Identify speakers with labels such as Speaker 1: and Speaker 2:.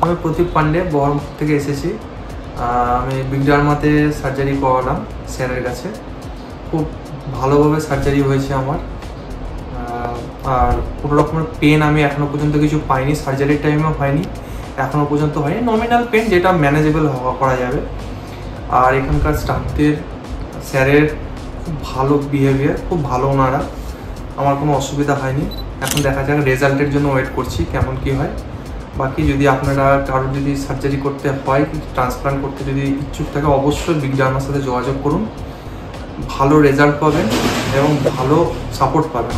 Speaker 1: আমি প্রদীপ পান্ডে বহরমপুর থেকে এসেছি। আমি বিগ ডার্মাতে সার্জারি করালাম স্যারের কাছে। খুব ভালোভাবে সার্জারি হয়েছে আমার। আর কোনো রকমের পেন আমি এখনও পর্যন্ত কিছু পাইনি, সার্জারির টাইমেও হয়নি, এখনও পর্যন্ত হয়নি। নমিনাল পেন যেটা ম্যানেজেবল করা যাবে। আর এখানকার স্টাফদের স্যারের খুব ভালো বিহেভিয়ার, খুব ভালো ওনারা, আমার কোনো অসুবিধা হয়নি। এখন দেখা যাক, রেজাল্টের জন্য ওয়েট করছি কেমন কি হয়। বাকি যদি আপনারা কারোর যদি সার্জারি করতে হয়, ট্রান্সপ্লান্ট করতে যদি ইচ্ছুক থাকে, অবশ্যই বিগ ডার্মার সাথে যোগাযোগ করুন। ভালো রেজাল্ট পাবেন এবং ভালো সাপোর্ট পাবেন।